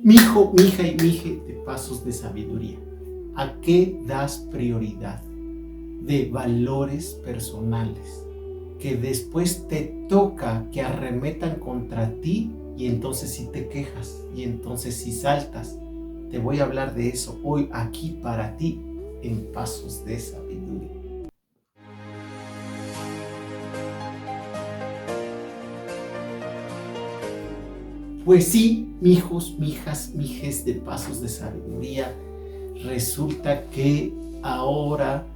Mi hijo, mi hija y mi hija de pasos de sabiduría. ¿A qué das prioridad? De valores personales, que después te toca que arremetan contra ti y entonces sí te quejas y entonces sí saltas. Te voy a hablar de eso hoy aquí para ti en Pasos de Sabiduría. Pues sí, mijos, mijas, mijes de Pasos de Sabiduría, resulta que ahora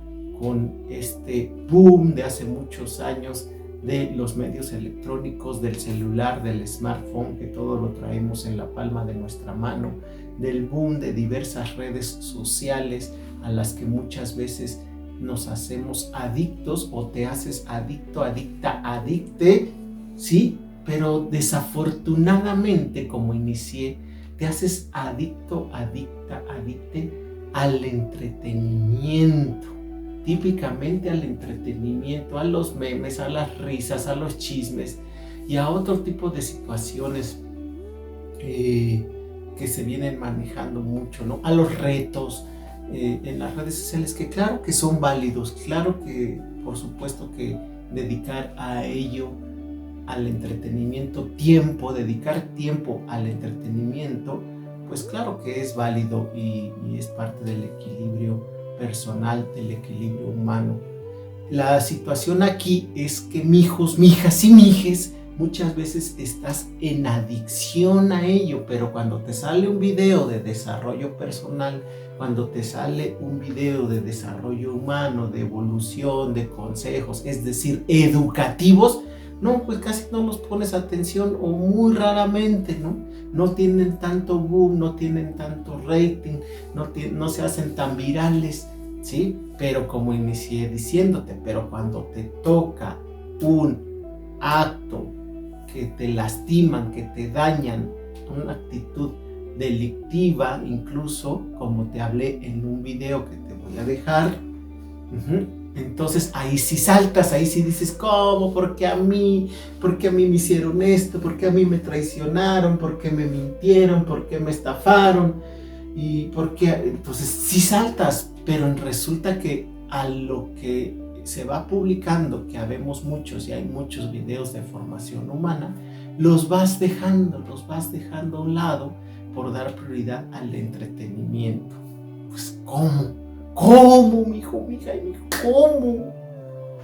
con este boom de hace muchos años de los medios electrónicos, del celular, del smartphone, que todo lo traemos en la palma de nuestra mano, del boom de diversas redes sociales a las que muchas veces nos hacemos adictos o te haces adicto, adicta, adicte, ¿sí? Pero desafortunadamente, como inicié, te haces adicto, adicta, adicte al entretenimiento. Típicamente al entretenimiento, a los memes, a las risas, a los chismes y a otro tipo de situaciones que se vienen manejando mucho, ¿no? A los retos en las redes sociales, que claro que son válidos, claro que por supuesto que dedicar a ello, al entretenimiento, dedicar tiempo al entretenimiento, pues claro que es válido y es parte del equilibrio personal, del equilibrio humano. La situación aquí es que mijos, mijas y mijes, muchas veces estás en adicción a ello, pero cuando te sale un video de desarrollo personal, cuando te sale un video de desarrollo humano, de evolución, de consejos, es decir, educativos, no, pues casi no los pones atención o muy raramente, ¿no? No tienen tanto boom, no tienen tanto rating, no se hacen tan virales, ¿sí? Pero como inicié diciéndote, pero cuando te toca un acto que te lastiman, que te dañan, una actitud delictiva, incluso como te hablé en un video que te voy a dejar, entonces ahí sí saltas, ahí sí dices, ¿cómo? ¿Por qué a mí? ¿Por qué a mí me hicieron esto? ¿Por qué a mí me traicionaron? ¿Por qué me mintieron? ¿Por qué me estafaron? ¿Y por qué? Entonces sí saltas, pero resulta que a lo que se va publicando, que habemos muchos y hay muchos videos de formación humana, los vas dejando a un lado por dar prioridad al entretenimiento. Pues ¿cómo? ¿Cómo, mijo, mija y mijo? ¿Cómo?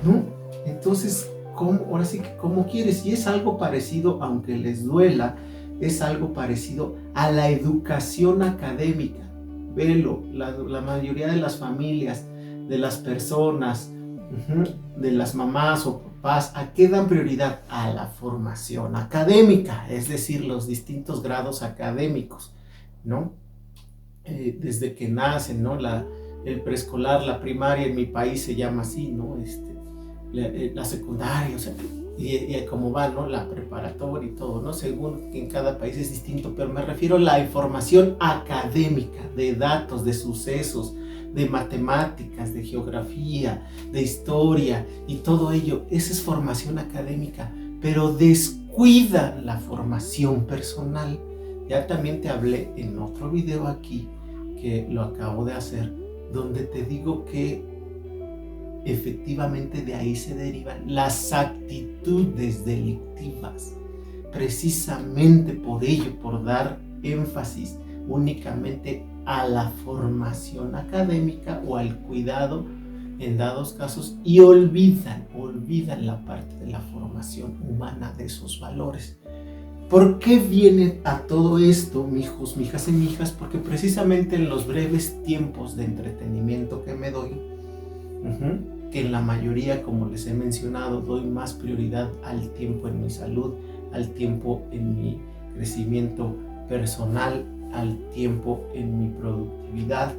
¿No? Entonces, ¿cómo? Ahora sí que ¿cómo quieres? Y es algo parecido, aunque les duela, es algo parecido a la educación académica. Velo, la mayoría de las familias, de las personas, de las mamás o papás, ¿a qué dan prioridad? A la formación académica, es decir, los distintos grados académicos, ¿no? Desde que nacen, ¿no? El preescolar, la primaria en mi país se llama así, ¿no? La secundaria, o sea, y cómo va, ¿no? La preparatoria y todo, ¿no? Según que en cada país es distinto, pero me refiero a la información académica, de datos, de sucesos, de matemáticas, de geografía, de historia y todo ello. Esa es formación académica, pero descuida la formación personal. Ya también te hablé en otro video aquí, que lo acabo de hacer, donde te digo que efectivamente de ahí se derivan las actitudes delictivas, precisamente por ello, por dar énfasis únicamente a la formación académica o al cuidado en dados casos, y olvidan la parte de la formación humana, de esos valores. ¿Por qué viene a todo esto, mijos, mijas y mijas? Porque precisamente en los breves tiempos de entretenimiento que me doy, que en la mayoría, como les he mencionado, doy más prioridad al tiempo en mi salud, al tiempo en mi crecimiento personal, al tiempo en mi productividad,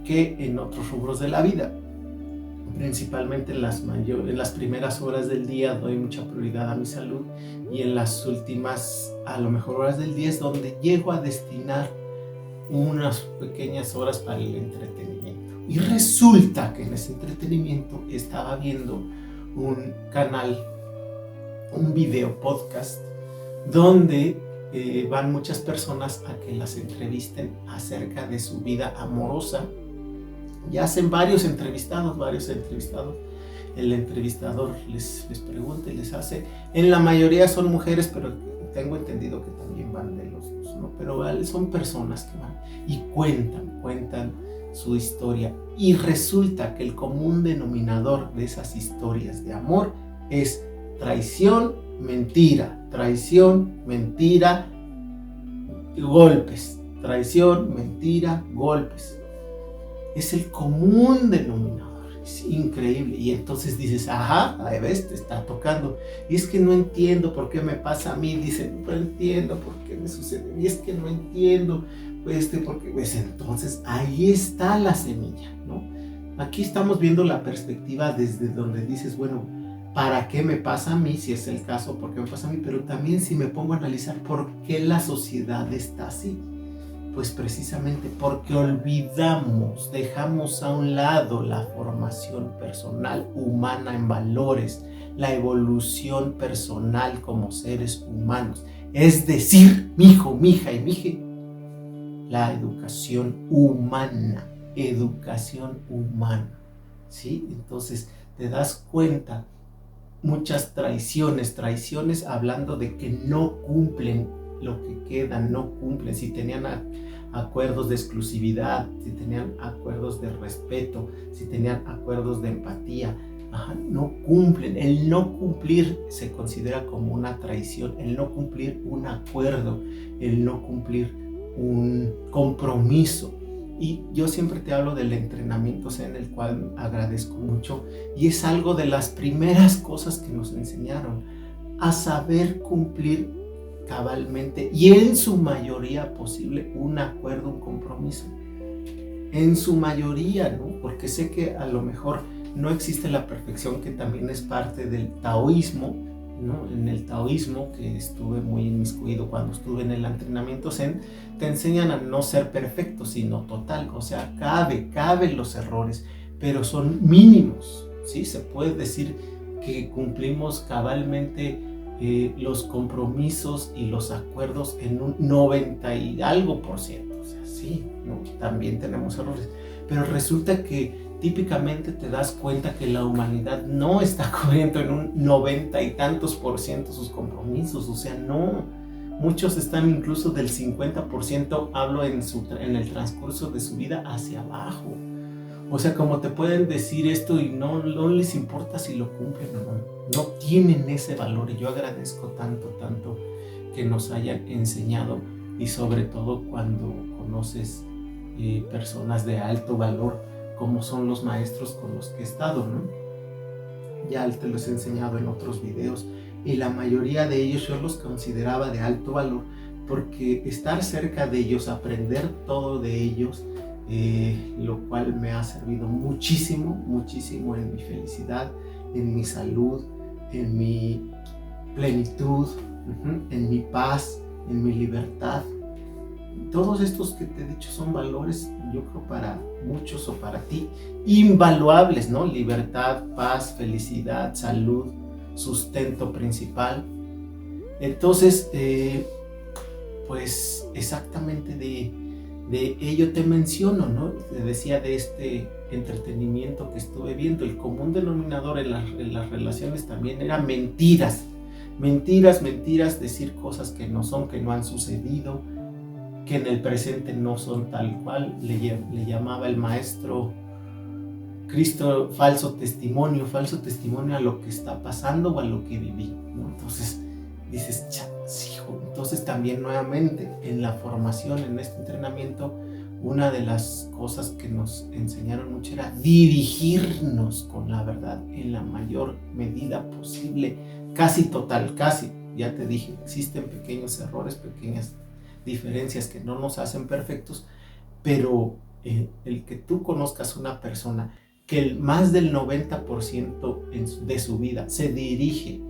que en otros rubros de la vida. Principalmente en las primeras horas del día doy mucha prioridad a mi salud, y en las últimas, a lo mejor, horas del día es donde llego a destinar unas pequeñas horas para el entretenimiento. Y resulta que en ese entretenimiento estaba viendo un canal, un video podcast, donde van muchas personas a que las entrevisten acerca de su vida amorosa. Ya hacen varios entrevistados. El entrevistador les pregunta y les hace. En la mayoría son mujeres, pero tengo entendido que también van de los dos, ¿no? Pero son personas que van y cuentan su historia. Y resulta que el común denominador de esas historias de amor es traición, mentira, golpes. Traición, mentira, golpes. Es el común denominador. Es increíble. Y entonces dices, ajá, ahí ves, te está tocando. Y es que no entiendo por qué me pasa a mí. Dicen, no entiendo por qué me sucede. Y es que no entiendo, porque, pues entonces ahí está la semilla, ¿no? Aquí estamos viendo la perspectiva desde donde dices, bueno, ¿para qué me pasa a mí? Si es el caso, ¿por qué me pasa a mí? Pero también si me pongo a analizar por qué la sociedad está así. Pues precisamente porque dejamos a un lado la formación personal humana en valores, la evolución personal como seres humanos. Es decir, mijo, mija y mije, la educación humana, ¿sí? Entonces te das cuenta, muchas traiciones hablando de que no cumplen lo que queda, no cumplen. Si tenían acuerdos de exclusividad, si tenían acuerdos de respeto, si tenían acuerdos de empatía, no cumplen. El no cumplir se considera como una traición, el no cumplir un acuerdo, el no cumplir un compromiso. Y yo siempre te hablo del entrenamiento, en el cual agradezco mucho, y es algo de las primeras cosas que nos enseñaron, a saber cumplir cabalmente y en su mayoría posible un acuerdo, un compromiso. En su mayoría, ¿no? Porque sé que a lo mejor no existe la perfección, que también es parte del taoísmo, ¿no? En el taoísmo, que estuve muy inmiscuido cuando estuve en el entrenamiento Zen, te enseñan a no ser perfecto, sino total. O sea, caben los errores, pero son mínimos, ¿sí? Se puede decir que cumplimos cabalmente los compromisos y los acuerdos en un 90 y algo %. O sea, sí, ¿no? También tenemos errores, pero resulta que típicamente te das cuenta que la humanidad no está cubriendo en un 90 y tantos % sus compromisos. O sea, no, muchos están incluso del 50%, hablo en el transcurso de su vida, hacia abajo. O sea, como te pueden decir esto y no les importa si lo cumplen o no tienen ese valor. Y yo agradezco tanto que nos hayan enseñado, y sobre todo cuando conoces personas de alto valor, como son los maestros con los que he estado, ¿no? Ya te los he enseñado en otros videos, y la mayoría de ellos yo los consideraba de alto valor, porque estar cerca de ellos, aprender todo de ellos, lo cual me ha servido muchísimo en mi felicidad, en mi salud, en mi plenitud, en mi paz, en mi libertad. Todos estos que te he dicho son valores, yo creo, para muchos o para ti, invaluables, ¿no? Libertad, paz, felicidad, salud, sustento principal. Entonces, pues exactamente de ello te menciono, ¿no? Te decía de este entretenimiento que estuve viendo. El común denominador en las relaciones también era mentiras, decir cosas que no son, que no han sucedido, que en el presente no son tal cual. Le llamaba el maestro Cristo falso testimonio a lo que está pasando o a lo que viví, ¿no? Entonces dices, hijo. Entonces también nuevamente en la formación, en este entrenamiento, una de las cosas que nos enseñaron mucho era dirigirnos con la verdad en la mayor medida posible, casi total, ya te dije, existen pequeños errores, pequeñas diferencias que no nos hacen perfectos, pero el que tú conozcas una persona que más del 90% de su vida se dirige,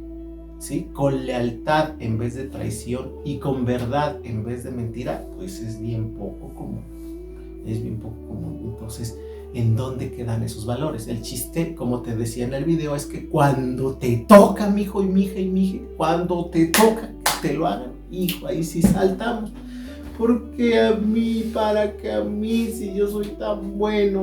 ¿sí?, con lealtad en vez de traición y con verdad en vez de mentira, pues es bien poco común. Entonces, ¿en dónde quedan esos valores? El chiste, como te decía en el video, es que cuando te toca, mijo y mija, cuando te toca que te lo hagan, hijo, ahí sí saltamos. ¿Por qué a mí? ¿Para qué a mí? Si yo soy tan buena,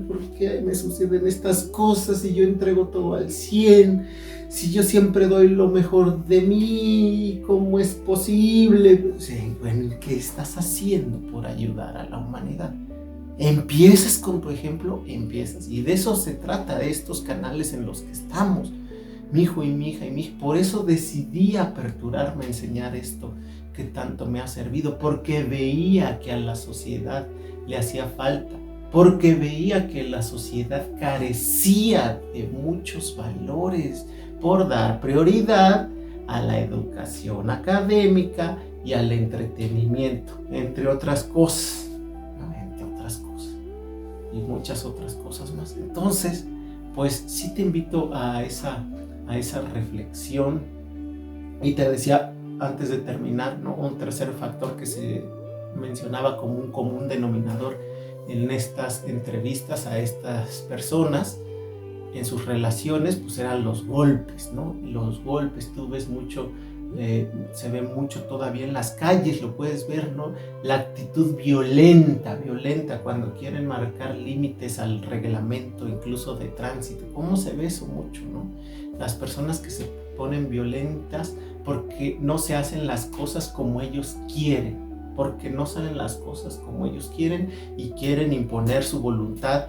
¿por qué me suceden estas cosas? Si yo entrego todo al 100, si yo siempre doy lo mejor de mí, ¿cómo es posible? Sí, bueno, ¿qué estás haciendo por ayudar a la humanidad? Empiezas con tu ejemplo, empiezas. Y de eso se trata, de estos canales en los que estamos. Mi hijo y mi hija y mi hija. Por eso decidí aperturarme a enseñar esto que tanto me ha servido, porque veía que a la sociedad le hacía falta, porque veía que la sociedad carecía de muchos valores por dar prioridad a la educación académica y al entretenimiento, entre otras cosas, ¿no? Entre otras cosas y muchas otras cosas más. Entonces, pues sí te invito a esa reflexión. Y te decía antes de terminar, ¿no? Un tercer factor que se mencionaba como un común denominador en estas entrevistas a estas personas en sus relaciones, pues eran los golpes, ¿no? Los golpes, tú ves mucho, se ve mucho todavía en las calles, lo puedes ver, ¿no? La actitud violenta, cuando quieren marcar límites al reglamento, incluso de tránsito. ¿Cómo se ve eso mucho, no? Las personas que se ponen violentas porque no se hacen las cosas como ellos quieren, porque no salen las cosas como ellos quieren y quieren imponer su voluntad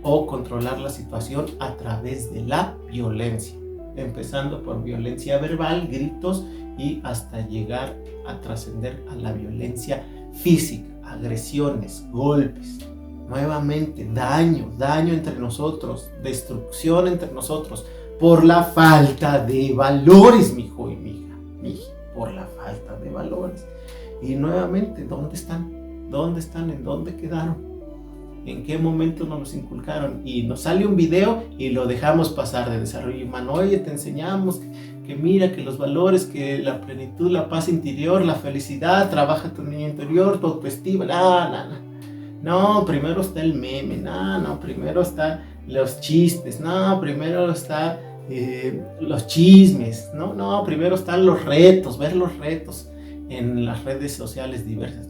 o controlar la situación a través de la violencia, empezando por violencia verbal, gritos y hasta llegar a trascender a la violencia física, agresiones, golpes, nuevamente daño entre nosotros, destrucción entre nosotros por la falta de valores, mi hijo y mi hija, por la falta de valores. Y nuevamente, ¿dónde están? ¿En dónde quedaron? ¿En qué momento nos los inculcaron? Y nos sale un video y lo dejamos pasar de desarrollo humano. Oye, te enseñamos que mira, que los valores, que la plenitud, la paz interior, la felicidad, trabaja tu niño interior, tu autoestima. No, primero está el meme. No, primero están los chistes. No, primero está los chismes. No, primero están los retos, ver los retos en las redes sociales diversas.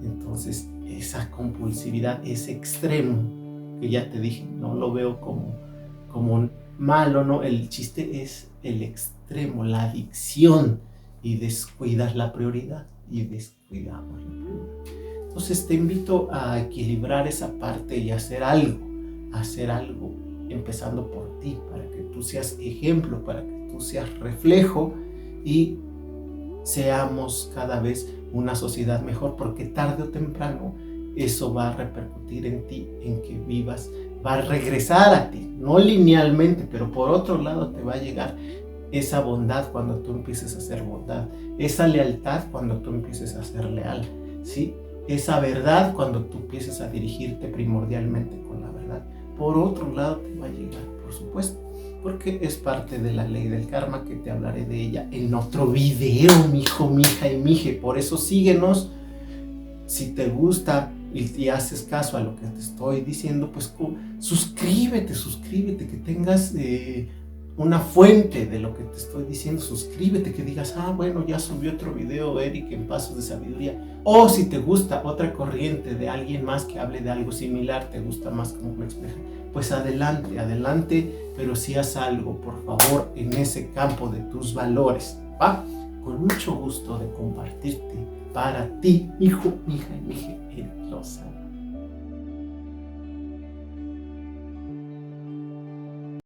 Entonces, esa compulsividad, ese extremo, que ya te dije, no lo veo como malo, ¿no? El chiste es el extremo, la adicción, y descuidas la prioridad, y descuidamos la prioridad. Entonces te invito a equilibrar esa parte y hacer algo, empezando por ti, para que tú seas ejemplo, para que tú seas reflejo y seamos cada vez una sociedad mejor, porque tarde o temprano eso va a repercutir en ti, en que vivas, va a regresar a ti, no linealmente, pero por otro lado te va a llegar esa bondad cuando tú empieces a hacer bondad, esa lealtad cuando tú empieces a ser leal, ¿sí? Esa verdad cuando tú empieces a dirigirte primordialmente con la verdad. Por otro lado te va a llegar, por supuesto, porque es parte de la ley del karma, que te hablaré de ella en otro video, mi hijo, mi hija y mije. Por eso síguenos. Si te gusta y haces caso a lo que te estoy diciendo, pues suscríbete, que tengas una fuente de lo que te estoy diciendo. Suscríbete, que digas, bueno, ya subió otro video Eric en Pasos de Sabiduría. O si te gusta otra corriente de alguien más que hable de algo similar, te gusta más cómo lo explica, pues adelante, pero si haz algo, por favor, en ese campo de tus valores, ¿va? Con mucho gusto de compartirte para ti, hijo, hija y mije, Eric Lozano.